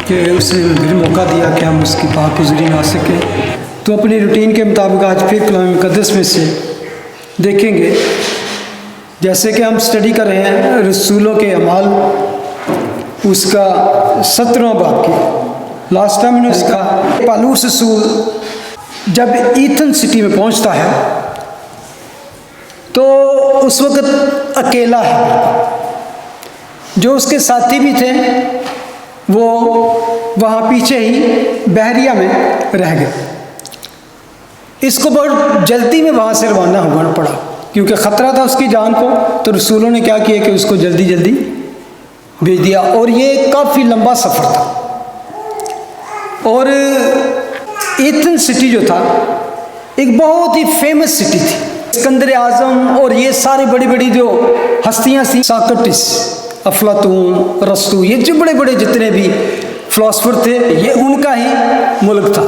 کہ اسے بھی موقع دیا کہ ہم اس کی پاک حضوری میں آ سکیں، تو اپنی روٹین کے مطابق آج پھر کلام مقدس میں سے دیکھیں گے، جیسے کہ ہم سٹڈی کر رہے ہیں رسولوں کے اعمال، اس کا 17واں باب کی لاسٹ ٹائم نے اس کا پالوس رسول جب ایتھن سٹی میں پہنچتا ہے تو اس وقت اکیلا ہے، جو اس کے ساتھی بھی تھے وہ وہاں پیچھے ہی بحریہ میں رہ گئے۔ اس کو بہت جلدی میں وہاں سے روانہ ہونا پڑا کیونکہ خطرہ تھا اس کی جان کو، تو رسولوں نے کیا کیا کہ اس کو جلدی جلدی بھیج دیا، اور یہ کافی لمبا سفر تھا۔ اور ایتھن سٹی جو تھا ایک بہت ہی فیمس سٹی تھی، اسکندر اعظم اور یہ سارے بڑی بڑی جو ہستیاں تھیں، ساکرٹس، افلاطون، ارسطو، یہ جو بڑے بڑے جتنے بھی فلاسفر تھے یہ ان کا ہی ملک تھا،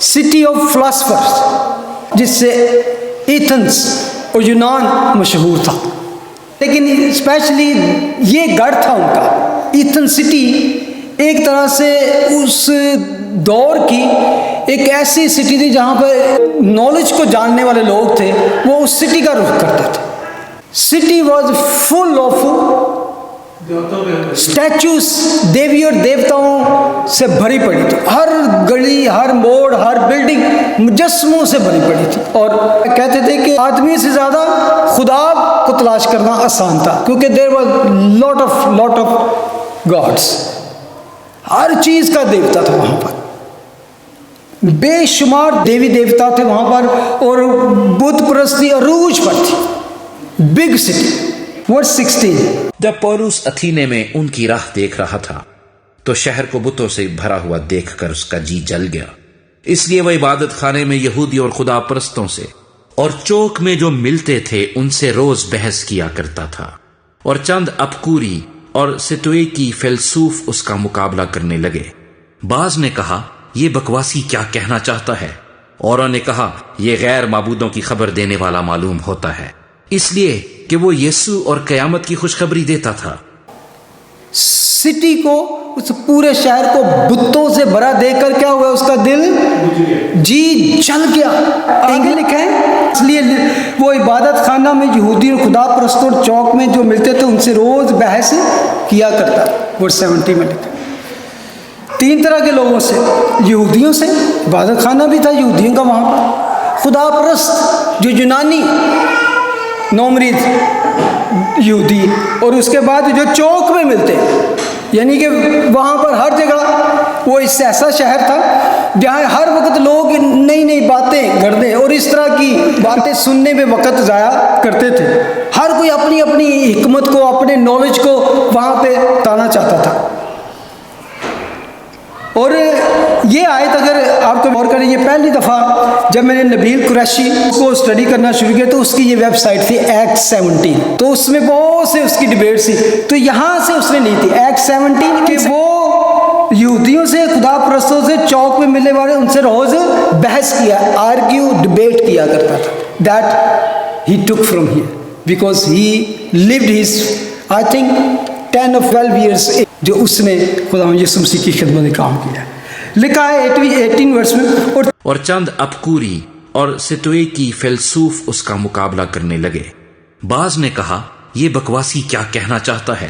سٹی آف فلاسفرز، جس سے ایتھنس اور یونان مشہور تھا۔ لیکن اسپیشلی یہ گڑھ تھا ان کا، ایتھن سٹی ایک طرح سے اس دور کی ایک ایسی سٹی تھی جہاں پر نالج کو جاننے والے لوگ تھے وہ اس سٹی کا رخ کرتے تھے۔ City was full of statues, دیوی اور دیوتاؤں سے بھری پڑی تھی، ہر گلی، ہر موڑ، ہر بلڈنگ مجسموں سے بھری پڑی تھی، اور کہتے تھے کہ آدمی سے زیادہ خدا کو تلاش کرنا آسان تھا کیونکہ there was lot of gods, ہر چیز کا دیوتا تھا وہاں پر، بے شمار دیوی دیوتا تھے وہاں پر، اور بت پرستی عروج پر تھی۔ Big city. ورس 16۔ جب پولس اتھینے میں ان کی راہ دیکھ رہا تھا تو شہر کو بتوں سے بھرا ہوا دیکھ کر اس کا جی جل گیا، اس لیے وہ عبادت خانے میں یہودی اور خدا پرستوں سے اور چوک میں جو ملتے تھے ان سے روز بحث کیا کرتا تھا، اور چند اپکوری اور ستوئی کی فیلسوف اس کا مقابلہ کرنے لگے۔ بعض نے کہا یہ بکواسی کیا کہنا چاہتا ہے، اوروں نے کہا یہ غیر معبودوں کی خبر دینے والا معلوم ہوتا ہے، اس لیے کہ وہ یسوع اور قیامت کی خوشخبری دیتا تھا۔ سٹی کو، اس پورے شہر کو بتوں سے بھرا دیکھ کر کیا ہوا، اس کا دل جی جل گیا۔ آگے لکھا ہے اس لیے وہ عبادت خانہ میں یہودی اور خدا پرستوں اور چوک میں جو ملتے تھے ان سے روز بحث کیا کرتا۔ ورس 70 میں لکھا 3 طرح کے لوگوں سے، یہودیوں سے، عبادت خانہ بھی تھا یہودیوں کا وہاں پر، خدا پرست جو یونانی نومرید یہودی، اور اس کے بعد جو چوک میں ملتے، یعنی کہ وہاں پر ہر جگہ وہ اس ایسا شہر تھا جہاں ہر وقت لوگ نئی نئی باتیں گردیں اور اس طرح کی باتیں سننے میں وقت ضائع کرتے تھے، ہر کوئی اپنی اپنی حکمت کو، اپنے نالج کو وہاں پہ بتانا چاہتا تھا۔ اور یہ آیت اگر آپ کو غور کریں، یہ پہلی دفعہ جب میں نے نبیل قریشی کو اسٹڈی کرنا شروع کیا تو اس کی یہ ویب سائٹ تھی ایکٹ 17، تو اس میں بہت سے اس کی ڈیبیٹ تھی، تو یہاں سے اس نے لی تھی ایکٹ 17 کہ وہ یہودیوں سے، خدا پرستوں سے، چوک میں ملنے والے ان سے روز بحث کیا، آرگیو، ڈیبیٹ کیا کرتا تھا۔ That he took from here because he loved his I think 10 or 12 years جو اس نے خدا یسوع مسیح کی خدمت میں کام کیا۔ لکھا ہے 18 ورس میں، اور چند اپکوری اور ستوئی کی فیلسوف اس کا مقابلہ کرنے لگے۔ بعض نے کہا یہ بکواسی کیا کہنا چاہتا ہے،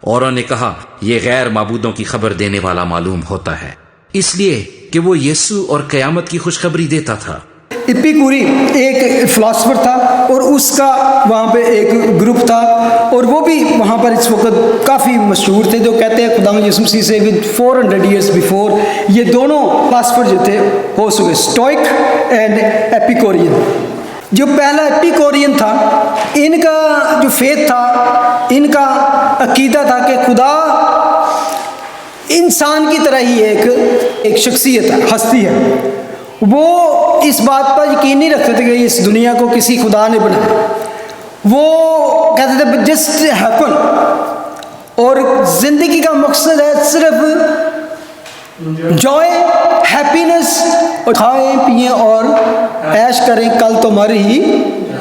اوروں نے کہا یہ غیر معبودوں کی خبر دینے والا معلوم ہوتا ہے، اس لیے کہ وہ یسوع اور قیامت کی خوشخبری دیتا تھا۔ اپیکوری ایک فلاسفر تھا اور اس کا وہاں پہ ایک گروپ تھا، اور وہ بھی وہاں پر اس وقت کافی مشہور تھے، جو کہتے ہیں خدا یسوع مسیح سے 400 years before یہ دونوں فلاسفر جو تھے ہو چکے، اسٹوئک اینڈ ایپیکورین۔ جو پہلا ایپیکورین تھا، ان کا جو فیتھ تھا، ان کا عقیدہ تھا کہ خدا انسان کی طرح ہی ایک شخصیت ہے، ہستی ہے، وہ اس بات پر یقین نہیں رکھتے تھے کہ اس دنیا کو کسی خدا نے بنایا، وہ کہتے تھے جسٹ ہیپن، اور زندگی کا مقصد ہے صرف جوائے، ہیپینس، اور کھائیں پئیں اور عیش کریں، کل تو مر ہی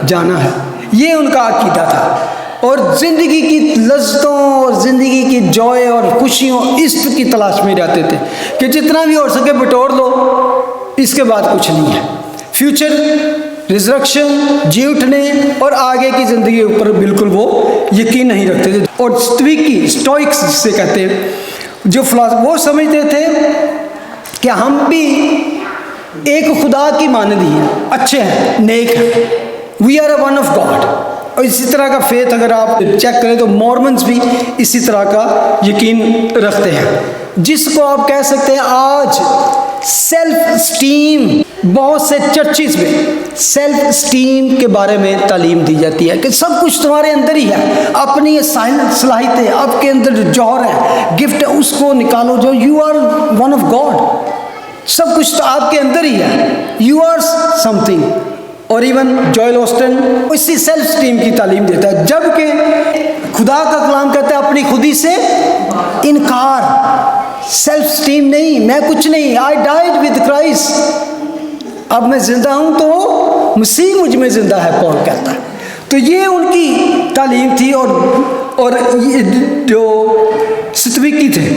جانا ہے، یہ ان کا عقیدہ تھا۔ اور زندگی کی لذتوں اور زندگی کی جوائے اور خوشیوں اس کی تلاش میں رہتے تھے کہ جتنا بھی ہو سکے بٹور لو، اس کے بعد کچھ نہیں ہے. فیوچر، ریزرکشن، جی اٹھنے اور آگے کی زندگی اوپر بالکل وہ یقین نہیں رکھتے تھے. اور اسٹوئکس جسے کہتے ہیں، جو فلاسفر، وہ سمجھتے تھے کہ ہم بھی ایک خدا کی مانند ہی ہیں، اچھے ہیں، نیک ہیں. We are a one of God. اور اسی طرح کا فیتھ اگر آپ چیک کریں تو مورمنز بھی اسی طرح کا یقین رکھتے ہیں، جس کو آپ کہہ سکتے ہیں آج سیلف اسٹیم. بہت سے چرچز میں سیلف اسٹیم کے بارے میں تعلیم دی جاتی ہے کہ سب کچھ تمہارے اندر ہی ہے، اپنی صلاحیتیں، آپ کے اندر جو جوہر ہے، گفٹ ہے، اس کو نکالو. جو you are one of God, سب کچھ تو آپ کے اندر ہی ہے، یو آر سم تھنگ. اور ایون جوئل اوسٹن اسی سیلف اسٹیم کی تعلیم دیتا ہے، جبکہ خدا کا کلام کہتا ہے اپنی خودی سے انکار. سیلف اسٹیم نہیں، میں کچھ نہیں، آئی ڈائیڈ ود کرائسٹ، اب میں زندہ ہوں تو مسیح مجھ میں زندہ ہے، پال کہتا ہے. تو یہ ان کی تعلیم تھی. اور یہ جو ستویکی تھے،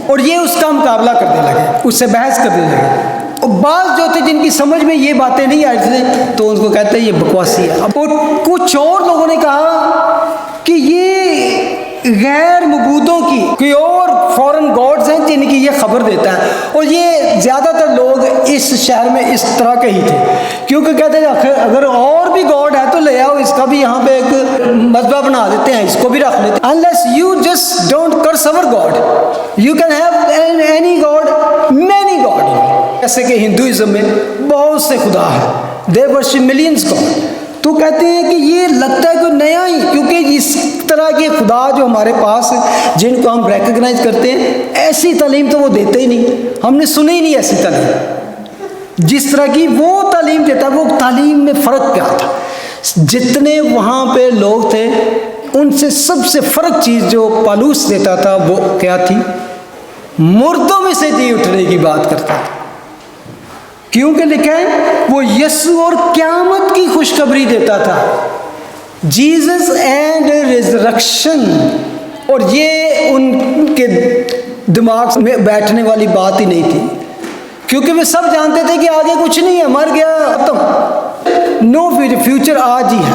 اور یہ اس کا مقابلہ کرنے لگے، اس سے بحث کرنے لگے. اور بعض جو تھے جن کی سمجھ میں یہ باتیں نہیں آئی تھیں تو ان کو کہتے ہیں یہ بکواسی ہے. اور کچھ اور لوگوں نے کہا کہ یہ غیر مبودوں کی کوئی اور فورن گاڈز ہیں جن کی یہ خبر دیتا ہے. اور یہ زیادہ تر لوگ اس شہر میں اس طرح کے ہی تھے، کیونکہ کہتے ہیں اگر اور بھی گاڈ ہے تو لے آؤ، اس کا بھی یہاں پہ ایک مذبح بنا دیتے ہیں، اس کو بھی رکھ لیتے ہیں. unless you just don't curse our God, you can have any God, many God. جیسے کہ ہندوازم میں بہت سے خدا ہیں، they worship millions God. تو کہتے ہیں کہ یہ لگتا ہے کوئی نیا ہی، کیونکہ اس طرح کے خدا جو ہمارے پاس جن کو ہم ریکگنائز کرتے ہیں، ایسی تعلیم تو وہ دیتے ہی نہیں، ہم نے سنی ہی نہیں ایسی تعلیم جس طرح کی وہ تعلیم دیتا ہے. وہ تعلیم میں فرق کیا تھا؟ جتنے وہاں پہ لوگ تھے ان سے سب سے فرق چیز جو پالوس دیتا تھا وہ کیا تھی؟ مردوں میں سے جی اٹھنے کی بات کرتا تھا. کیونکہ لکھا ہے وہ یسوع اور قیامت کی خوشخبری دیتا تھا، جیزس اینڈ ریزرکشن. اور یہ ان کے دماغ میں بیٹھنے والی بات ہی نہیں تھی، کیونکہ وہ سب جانتے تھے کہ آگے کچھ نہیں ہے، مر گیا ختم، نو فیوچر آج ہی ہے.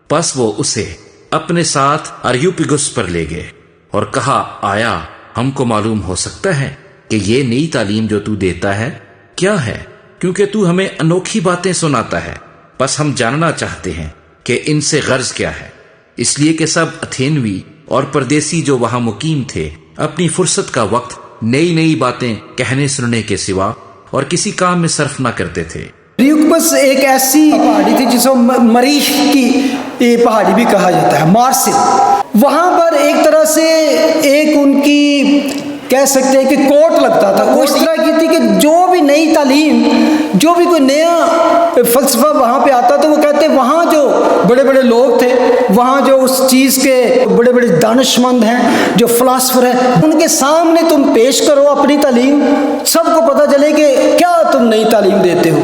پس وہ اسے اپنے ساتھ اریوپگس پر لے گئے اور کہا، آیا ہم کو معلوم ہو سکتا ہے کہ یہ نئی تعلیم جو تو دیتا ہے کیا ہے؟ کیونکہ تو ہمیں انوکھی باتیں سناتا ہے. بس ہم جاننا چاہتے ہیں کہ ان سے غرض کیا ہے، اس لیے کہ سب اتھینوی اور پردیسی جو وہاں مقیم تھے اپنی فرصت کا وقت نئی نئی باتیں کہنے سننے کے سوا اور کسی کام میں صرف نہ کرتے تھے. ریوکبس ایک ایسی پہاڑی تھی جس کو مریخ کی پہاڑی بھی کہا جاتا ہے، مارسل. وہاں پر ایک طرح سے ایک ان کی کہہ سکتے ہیں کہ کوٹ لگتا تھا. وہ اس طرح کی تھی کہ جو بھی نئی تعلیم، جو بھی کوئی نیا فلسفہ وہاں پہ آتا تو وہ کہتے وہاں جو بڑے بڑے لوگ تھے، وہاں جو اس چیز کے بڑے بڑے دانش مند ہیں، جو فلاسفر ہیں، ان کے سامنے تم پیش کرو اپنی تعلیم، سب کو پتہ چلے کہ کیا تم نئی تعلیم دیتے ہو.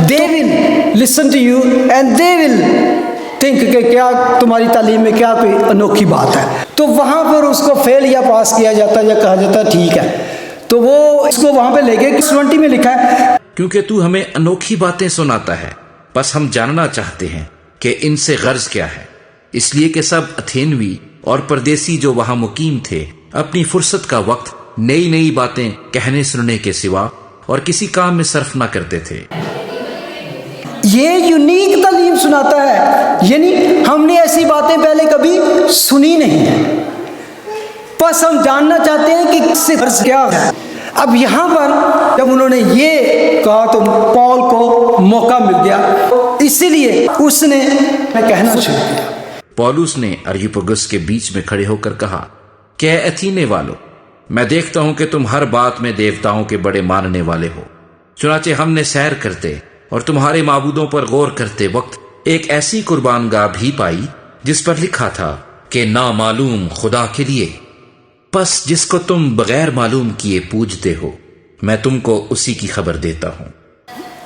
They will listen to you and they will think کہ کیا تمہاری تعلیم میں کیا کوئی انوکھی بات ہے. تو وہاں پر اس کو فیل یا پاس کیا جاتا یا کہا جاتا ٹھیک ہے. تو وہ اس کو وہاں پہ لے گئے. 20 میں لکھا ہے، کیونکہ تو ہمیں انوکھی باتیں سناتا ہے، بس ہم جاننا چاہتے ہیں کہ ان سے غرض کیا ہے، اس لیے کہ سب اتھینوی اور پردیسی جو وہاں مقیم تھے اپنی فرصت کا وقت نئی نئی باتیں کہنے سننے کے سوا اور کسی کام میں صرف نہ کرتے تھے. یہ یونیک تعلیم سناتا ہے، یعنی ہم نے ایسی باتیں پہلے کبھی سنی نہیں ہیں، بس ہم جاننا چاہتے ہیں کہ اس سے غرض کیا ہے. اب یہاں پر جب انہوں نے یہ کہا تو پال کو موقع مل گیا، اسی لیے اس نے کہنا شروع کیا. پولس نے اریوپگس کے بیچ میں کھڑے ہو کر کہا کہ اے اتھینے والو، میں دیکھتا ہوں کہ تم ہر بات میں دیوتاؤں کے بڑے ماننے والے ہو. چنانچہ ہم نے سیر کرتے اور تمہارے معبودوں پر غور کرتے وقت ایک ایسی قربان گاہ بھی پائی جس پر لکھا تھا کہ نامعلوم خدا کے لیے. پس جس کو تم بغیر معلوم کیے پوجتے ہو، میں تم کو اسی کی خبر دیتا ہوں.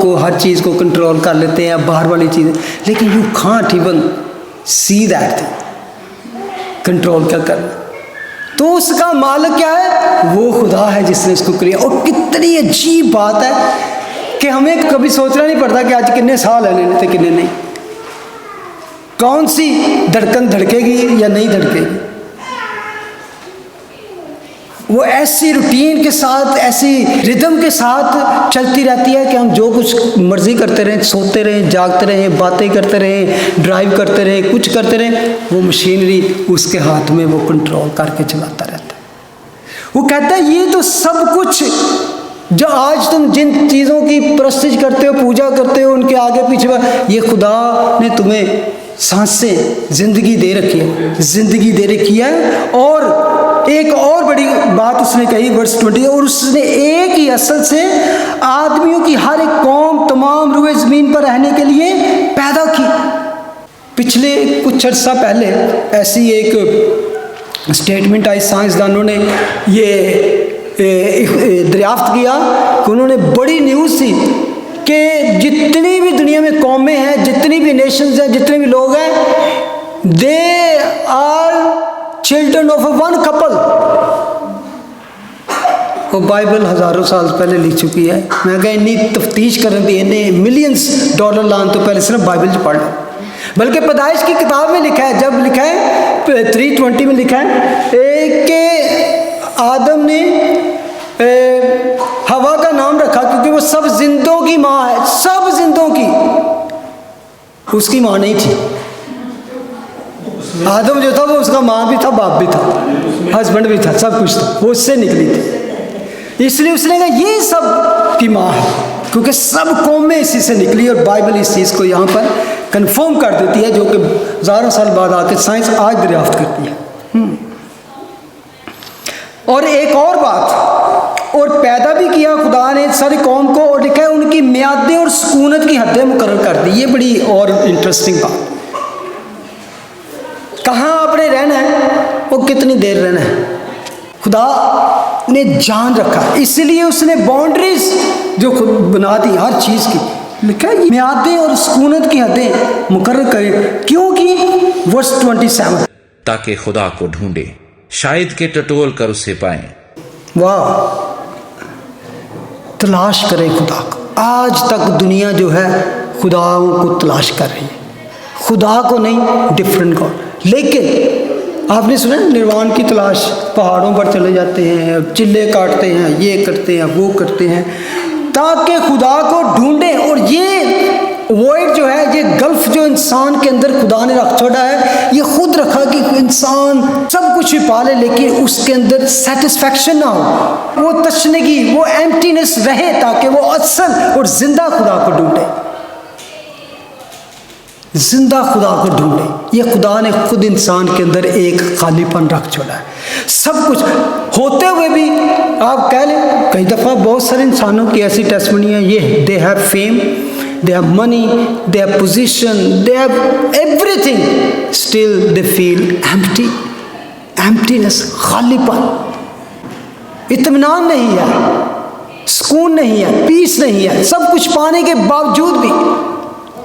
کو، ہر چیز کو کنٹرول کر لیتے ہیں، باہر والی چیزیں، لیکن you can't even see that thing, control کیا کرنا. تو اس کا مالک کیا ہے؟ وہ خدا ہے جس نے اس کو کیا. اور کتنی عجیب بات ہے کہ ہمیں کبھی سوچنا نہیں پڑتا کہ آج کتنے سال ہیں لینے تھے کتنے نہیں، کون سی دھڑکن دھڑکے گی یا نہیں دھڑکے گی. وہ ایسی روٹین کے ساتھ، ایسی ردم کے ساتھ چلتی رہتی ہے کہ ہم جو کچھ مرضی کرتے رہیں، سوتے رہیں، جاگتے رہیں، باتیں کرتے رہیں، ڈرائیو کرتے رہیں، کچھ کرتے رہیں، وہ مشینری اس کے ہاتھ میں وہ کنٹرول کر کے چلاتا رہتا ہے. وہ کہتا ہے یہ تو سب کچھ جو آج تم جن چیزوں کی پرستش کرتے ہو، پوجا کرتے ہو، ان کے آگے پیچھے، یہ خدا نے تمہیں سانسیں، زندگی دے رکھی ہے، زندگی دے رکھی ہے. اور ایک اور بڑی بات اس نے کہی ورس 20، اور اس نے ایک ہی اصل سے آدمیوں کی ہر ایک قوم تمام روئے زمین پر رہنے کے لیے پیدا کی. پچھلے کچھ عرصہ پہلے ایسی ایک اسٹیٹمنٹ آئی، سائنسدانوں نے یہ دریافت کیا کہ انہوں نے بڑی نیوز تھی کہ جتنی بھی دنیا میں قومیں ہیں، جتنی بھی نیشنز ہیں، جتنے بھی لوگ ہیں، they are children of a one couple. وہ بائبل ہزاروں سال پہلے لکھ چکی ہے. میں کہا انی تفتیش کرن دی انہیں ملینز ڈالر لان تو پہلے صرف بائبل چ پڑھ لیں. بلکہ پیدائش کی کتاب میں لکھا ہے، جب لکھا ہے 3:20 میں لکھا ہے کہ آدم نے ہوا کا نام رکھا کیونکہ وہ سب زندوں کی ماں ہے، سب زندوں کی. اس کی ماں نہیں تھی. آدم جو تھا وہ اس کا ماں بھی تھا، باپ بھی تھا، ہسبینڈ بھی تھا، سب کچھ تھا، وہ اس سے نکلی تھی. اس لیے اس نے کہا یہ سب کی ماں ہے، کیونکہ سب قومیں اسی سے نکلی. اور بائبل اس چیز کو یہاں پر کنفرم کر دیتی ہے، جو کہ ہزاروں سال بعد آ کے سائنس آج دریافت کرتی ہے. اور ایک اور بات، اور پیدا بھی کیا خدا نے ساری قوم کو، اور لکھا ہے ان کی میادیں اور سکونت کی حدیں مقرر کر دی. یہ بڑی اور انٹرسٹنگ بات. کہاں آپ نے رہنا ہے، وہ کتنی دیر رہنا ہے، خدا نے جان رکھا. اس لیے اس نے باؤنڈریز جو خود بنا دی ہر چیز کی. لکھا ہے میادیں اور سکونت کی حدیں مقرر کریں. کیوں کی؟ ورس 27، تاکہ خدا کو ڈھونڈے، شاید کہ ٹٹول کر اسے پائیں. واہ، تلاش کرے خدا کو. آج تک دنیا جو ہے خداؤں کو تلاش کر رہی ہے، خدا کو نہیں، ڈفرینٹ گاڈ. لیکن آپ نے سنا نروان کی تلاش، پہاڑوں پر چلے جاتے ہیں، چلے کاٹتے ہیں، یہ کرتے ہیں، وہ کرتے ہیں، تاکہ خدا کو ڈھونڈیں. اور یہ وائڈ جو ہے، یہ گلف جو انسان کے اندر خدا نے رکھ چھوڑا ہے، یہ خود رکھا کہ انسان سب کچھ بھی پالے لیکن اس کے اندر سیٹسفیکشن نہ ہو، وہ تشنگی، وہ ایمٹینس رہے، تاکہ وہ اصل اور زندہ خدا کو ڈھونڈے، زندہ خدا کو ڈھونڈے. یہ خدا نے خود انسان کے اندر ایک خالی پن رکھ چھوڑا ہے. سب کچھ ہوتے ہوئے بھی آپ کہہ لیں، کئی دفعہ بہت سارے انسانوں کی ایسی ٹیسٹمنی ہیں، یہ they have fame, they have money, they have position, they have everything, still they feel empty, emptiness, خالی پن، اطمینان نہیں ہے، سکون نہیں ہے، پیس نہیں ہے. سب کچھ پانے کے باوجود بھی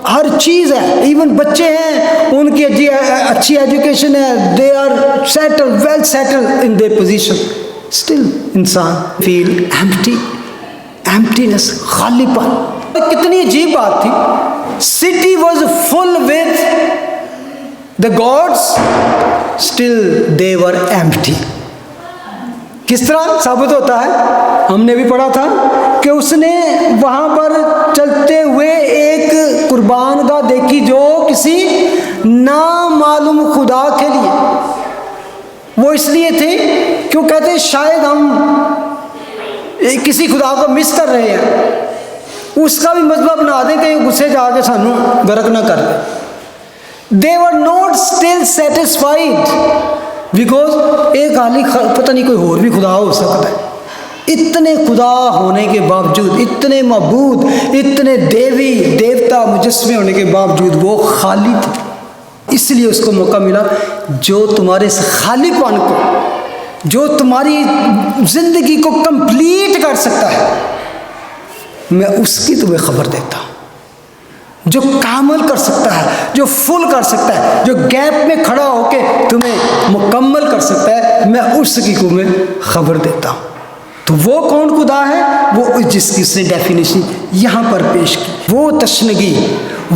ہر چیز ہے، ایون بچے ہیں ان کی اچھی ایجوکیشن ہے، they are settled, well settled in their position, still انسان feel empty, emptiness, خالی پن. کتنی عجیب بات تھی. City was full with the gods, still they were empty. کس طرح ثابت ہوتا ہے؟ ہم نے بھی پڑھا تھا کہ اس نے وہاں پر چلتے ہوئے ایک قربان گاہ دیکھی جو کسی نامعلوم خدا کے لیے. وہ اس لیے تھی کیوں کہتے شاید ہم کسی خدا کو مس کر رہے ہیں، اس کا بھی مطلب بنا دیں کہ غصے جا کے سانو غرق نہ کر دیں. They were not still satisfied because ایک حالی پتہ نہیں کوئی اور بھی خدا ہو سکتا ہے. اتنے خدا ہونے کے باوجود، اتنے معبود، اتنے دیوی دیوتا مجسمے ہونے کے باوجود وہ خالی تھے. اس لیے اس کو موقع ملا جو تمہارے اس خالی پن کو، جو تمہاری زندگی کو کمپلیٹ کر سکتا ہے، میں اس کی تمہیں خبر دیتا ہوں، جو کامل کر سکتا ہے، جو فل کر سکتا ہے، جو گیپ میں کھڑا ہو کے تمہیں مکمل کر سکتا ہے، میں اس کی تمہیں خبر دیتا ہوں۔ تو وہ کون خدا ہے؟ وہ جس کی اس نے ڈیفینیشن یہاں پر پیش کی، وہ تشنگی،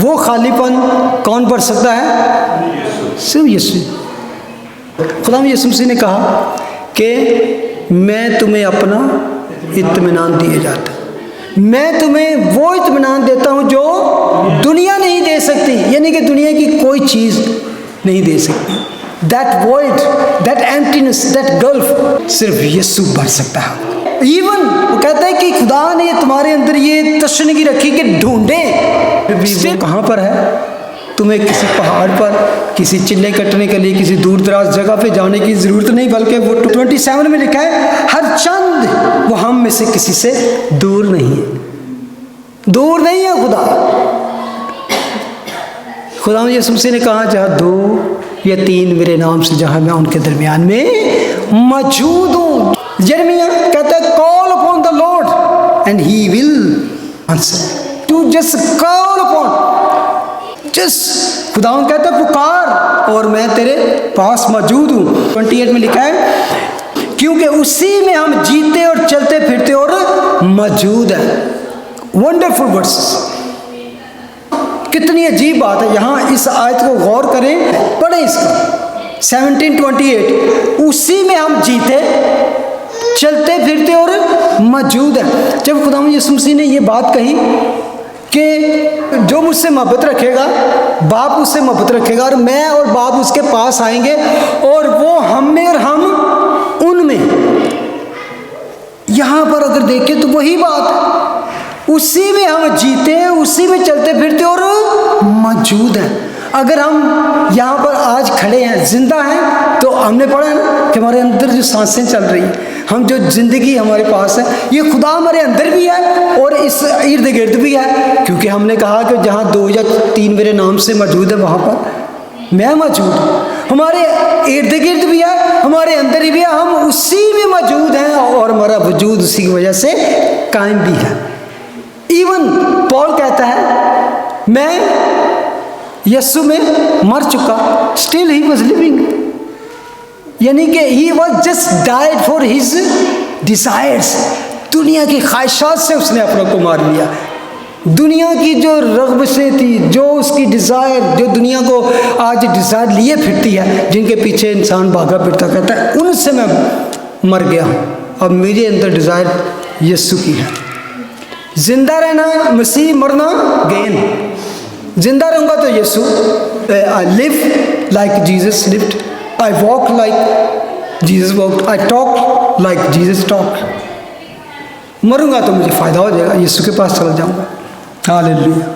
وہ خالی پن کون بڑھ سکتا ہے؟ صرف یسوع۔ خدا یسوع مسیح نے کہا کہ میں تمہیں اپنا اطمینان دیے جاتا ہے، میں تمہیں وہ اطمینان دیتا ہوں جو دنیا نہیں دے سکتی، یعنی کہ دنیا کی کوئی چیز نہیں دے سکتی۔ That void, that emptiness, that gulf صرف یسوع بھر سکتا ہے۔ ایون وہ کہتا ہے کہ خدا نے تمہارے اندر یہ تشنگی رکھی کہ ڈھونڈیں، کہاں پر ہے؟ تمہیں کسی پہاڑ پر کسی چلے کٹنے کے لیے کسی دور دراز جگہ پہ جانے کی ضرورت نہیں، بلکہ وہ 27 میں لکھا ہے ہر چند وہ ہم میں سے کسی سے دور نہیں ہے، دور نہیں ہے خدا۔ خدا یسوع مسیح نے کہا جہاں 2 یا 3 میرے نام سے جہاں میں ان کے درمیان میں موجود ہوں۔ یرمیہ کہتا ہے call upon the lord and he will answer, تو جس کال اپون، جس خدا کہتا ہے پکار اور میں تیرے پاس موجود ہوں۔ 28 میں لکھا ہے کیونکہ اسی میں ہم جیتے اور چلتے پھرتے اور موجود ہیں۔ ونڈرفل ورسز، کتنی عجیب بات ہے۔ یہاں اس آیت کو غور کریں، پڑھیں اس کو 17:28، اسی میں ہم جیتے چلتے پھرتے اور موجود ہیں۔ جب خدا یسوع مسیح نے یہ بات کہی کہ جو مجھ سے محبت رکھے گا باپ اس سے محبت رکھے گا، اور میں اور باپ اس کے پاس آئیں گے اور وہ ہم میں اور ہم ان میں، یہاں پر اگر دیکھیں تو وہی بات ہے، اسی میں ہم جیتے ہیں، اسی میں چلتے پھرتے اور موجود ہیں۔ اگر ہم یہاں پر آج کھڑے ہیں، زندہ ہیں، تو ہم نے پڑھا ہے نا کہ ہمارے اندر جو سانسیں چل رہی ہیں، ہم جو زندگی ہمارے پاس ہے، یہ خدا ہمارے اندر بھی ہے اور اس ارد گرد بھی ہے، کیونکہ ہم نے کہا کہ جہاں 2 یا 3 میرے نام سے موجود ہے وہاں پر میں موجود ہوں۔ ہمارے ارد گرد بھی ہے، ہمارے اندر بھی ہے، ہم اسی میں موجود ہیں اور ہمارا وجود اسی کی وجہ سے قائم بھی ہے۔ ایون پال کہتا ہے میں یسوع میں مر چکا، اسٹل ہی واز لیونگ، یعنی کہ he was just died for his desires, دنیا کی خواہشات سے اس نے اپنا کو مار لیا، دنیا کی جو رغبتیں تھی، جو اس کی ڈیزائر، جو دنیا کو آج ڈیزائر لیے پھرتی ہے، جن کے پیچھے انسان بھاگا پھرتا کہتا ہے ان سے میں مر گیا ہوں، اب میرے اندر ڈیزائر یسوع کی ہے۔ زندہ رہنا مسیح، مرنا گین۔ زندہ رہوں گا تو یسوع، I live like Jesus lived, I walk like Jesus walked, I talk like Jesus talked. مروں گا تو مجھے فائدہ ہو جائے گا، یسوع کے پاس چلا جاؤں گا۔ ہاللیلویا۔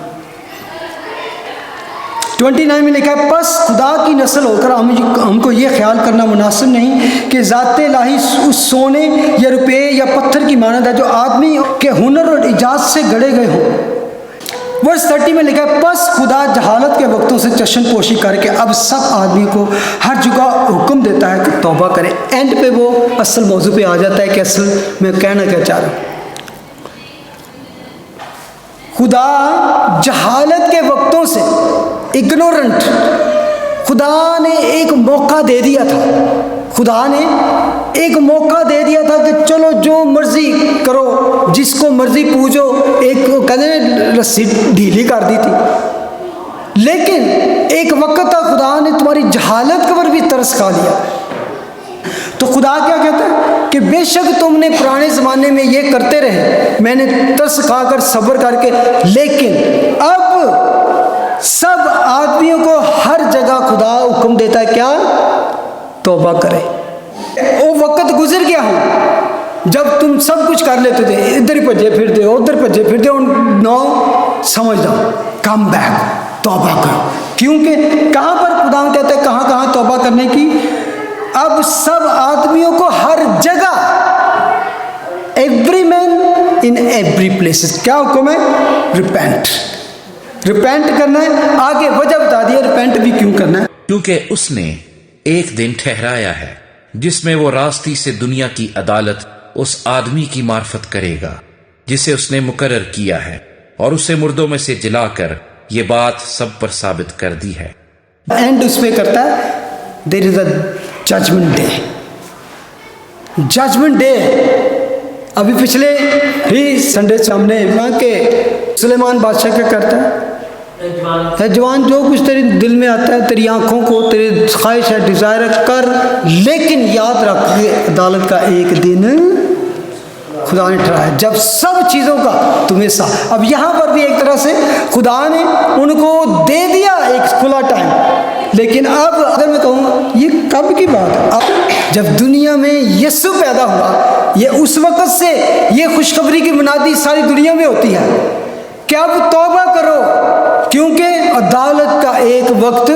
29 میں لکھا ہے پس خدا کی نسل ہو کر ہم کو یہ خیال کرنا مناسب نہیں کہ ذات الہی اس سونے یا روپے یا پتھر کی مانند ہے جو آدمی کے ہنر اور ایجاد سے گڑے گئے ہوں۔ ورس 30 میں لکھا ہے پس خدا جہالت کے وقتوں سے چشم پوشی کر کے اب سب آدمی کو ہر جگہ حکم دیتا ہے کہ توبہ کرے۔ اینڈ پہ وہ اصل موضوع پہ آ جاتا ہے کہ اصل میں کہنا کیا چاہ رہا ہوں۔ خدا جہالت کے وقتوں سے، اگنورنٹ، خدا نے ایک موقع دے دیا تھا، خدا نے ایک موقع دے دیا تھا کہ چلو جو مرضی کرو، جس کو مرضی پوجو، ایک کہتے ہیں رسی ڈھیلی کر دی تھی، لیکن ایک وقت تھا خدا نے تمہاری جہالت پر بھی ترس کھا لیا۔ تو خدا کیا کہتا ہے کہ بے شک تم نے پرانے زمانے میں یہ کرتے رہے، میں نے ترس کھا کر صبر کر کے، لیکن اب سب آدمیوں کو ہر جگہ خدا حکم دیتا ہے کیا؟ توبہ کرے۔ وہ وقت گزر گیا ہوں جب تم سب کچھ کر لیتے تھے، ادھر بھجے پھرتے ہو، ادھر بھجے پھرتے ہو، نو سمجھ جاؤ، کم بیک، توبہ کرو۔ کیونکہ کہاں پر خدا کہتا ہے کہاں کہاں توبہ کرنے کی؟ اب سب آدمیوں کو ہر جگہ، every man in every places, کیا حکم ہے؟ ریپینٹ، ریپینٹ کرنا ہے۔ آگے وجہ بتا دیا ریپینٹ بھی کیوں کرنا ہے، کیونکہ اس نے ایک دن ٹھہرایا ہے جس میں وہ راستی سے دنیا کی عدالت اس آدمی کی معرفت کرے گا جسے اس نے مقرر کیا ہے، اور اسے مردوں میں سے جلا کر یہ بات سب پر ثابت کر دی ہے۔ اینڈ اس پہ کرتا ہے دیر از اے ججمنٹ ڈے، ججمنٹ ڈے۔ ابھی پچھلے ہی سنڈے سے ہم نے وہاں کے سلیمان بادشاہ کیا کرتا ہے، اے جوان جو کچھ تیرے دل میں آتا ہے، تیری آنکھوں کو تیری خواہش ہے، ڈیزائر ہے، کر، لیکن یاد رکھ کہ عدالت کا ایک دن خدا نے ٹھہرایا جب سب چیزوں کا تمہیں ساتھ۔ اب یہاں پر بھی ایک طرح سے خدا نے ان کو دے دیا ایک کھلا ٹائم، لیکن اب اگر میں کہوں یہ کب کی بات ہے، اب جب دنیا میں یسوع پیدا ہوا، یہ اس وقت سے یہ خوشخبری کی منادی ساری دنیا میں ہوتی ہے کہ اب توبہ کرو، کیونکہ عدالت کا ایک وقت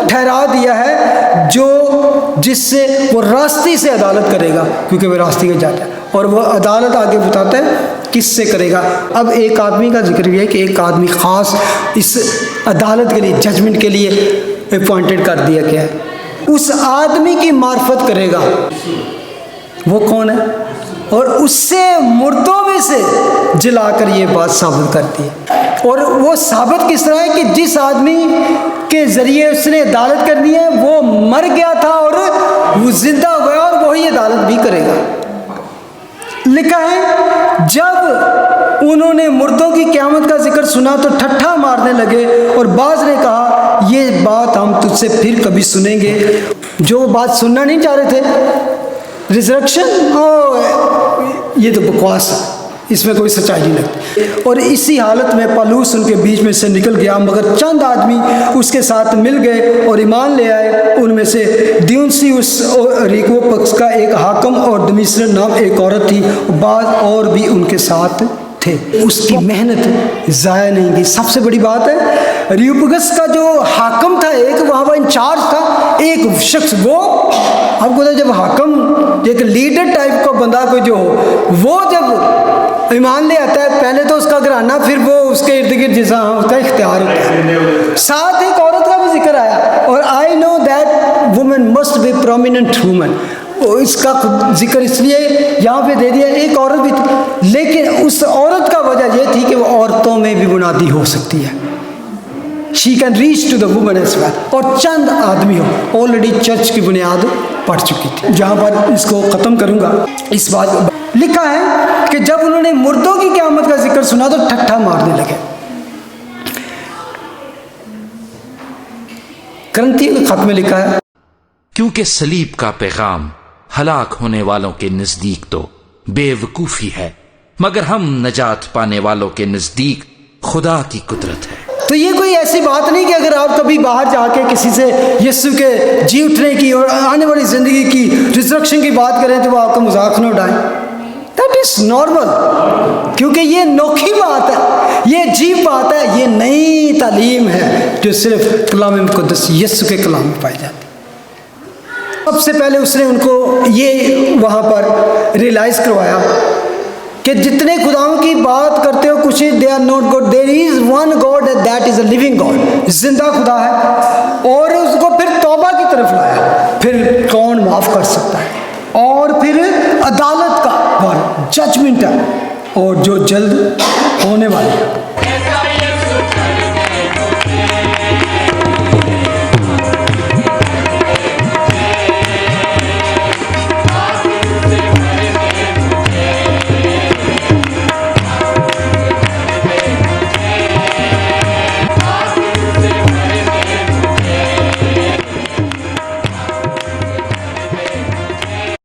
ٹھہرا دیا ہے جس سے وہ راستی سے عدالت کرے گا، کیونکہ وہ راستے کا جاتا ہے، اور وہ عدالت آگے بتاتا ہے کس سے کرے گا۔ اب ایک آدمی کا ذکر بھی ہے کہ ایک آدمی خاص اس عدالت کے لیے، ججمنٹ کے لیے اپوائنٹڈ کر دیا گیا ہے، اس آدمی کی معرفت کرے گا۔ وہ کون ہے؟ اور اس سے مردوں میں سے جلا کر یہ بات ثابت کرتی ہے۔ اور وہ ثابت کس طرح ہے کہ جس آدمی کے ذریعے اس نے عدالت کرنی ہے وہ مر گیا تھا اور وہ زندہ ہوا، اور وہی عدالت بھی کرے گا۔ لکھا ہے جب انہوں نے مردوں کی قیامت کا ذکر سنا تو ٹھٹھا مارنے لگے، اور بعض نے کہا یہ بات ہم تجھ سے پھر کبھی سنیں گے۔ جو بات سننا نہیں چاہ رہے تھے، ریزرکشن، یہ تو بکواس ہے، اس میں کوئی سچائی نہیں لگتی۔ اور اسی حالت میں پالوس ان کے بیچ میں سے نکل گیا، مگر چند آدمی اس کے ساتھ مل گئے اور ایمان لے آئے۔ ان میں سے دیونسیوس ریکوپس کا ایک حاکم اور دمیسر نام ایک عورت تھی، بعض اور بھی ان کے ساتھ تھے۔ اس کی محنت ضائع نہیں گئی۔ سب سے بڑی بات ہے ریوپگس کا جو حاکم تھا، ایک وہاں پر انچارج تھا، ایک شخص، وہ آپ کو جب حاکم ایک لیڈر ٹائپ کا بندہ کوئی جو ہو، وہ جب ایمان لے آتا ہے پہلے تو اس کا گھرانہ، پھر وہ اس کے ارد گرد جیسا اس کا اختیار ہوتا ہے۔ ساتھ ایک عورت کا بھی ذکر آیا، اور I know that woman must be prominent woman, اس کا ذکر اس لیے یہاں پہ دے دیا، ایک عورت بھی تھی، لیکن اس عورت کا وجہ یہ تھی کہ وہ عورتوں میں بھی منادی ہو سکتی ہے، she can reach to the woman as well۔ اور چند آدمی ہو، آلریڈی چرچ کی بنیاد پڑ چکی تھی۔ جہاں پر اس کو ختم کروں گا، اس بات لکھا ہے کہ جب انہوں نے مردوں کی قیامت کا ذکر سنا تو ٹھٹھا مارنے لگے۔ کرنتھی کے خط میں لکھا ہے کیونکہ صلیب کا پیغام ہلاک ہونے والوں کے نزدیک تو بے وقوفی ہے، مگر ہم نجات پانے والوں کے نزدیک خدا کی قدرت ہے۔ تو یہ کوئی ایسی بات نہیں کہ اگر آپ کبھی باہر جا کے کسی سے یسوع کے جی اٹھنے کی اور آنے والی زندگی کی ریزرکشن کی بات کریں تو وہ آپ کا مذاق نہ اڑائیں۔ دیٹ از نارمل، کیونکہ یہ نوکھی بات ہے، یہ عجیب بات ہے، یہ نئی تعلیم ہے جو صرف کلام مقدس یسوع کے کلام میں پائی جاتی ہے۔ سب سے پہلے اس نے ان کو یہ وہاں پر ریئلائز کروایا کہ جتنے خداؤں کی بات کرتے ہو کچھ they are not God, there is one God that is a living God, زندہ خدا ہے، اور اس کو پھر توبہ کی طرف لایا۔ پھر کون معاف کر سکتا ہے؟ اور پھر عدالت کا ججمنٹ ہے، اور جو جلد ہونے والی ہے۔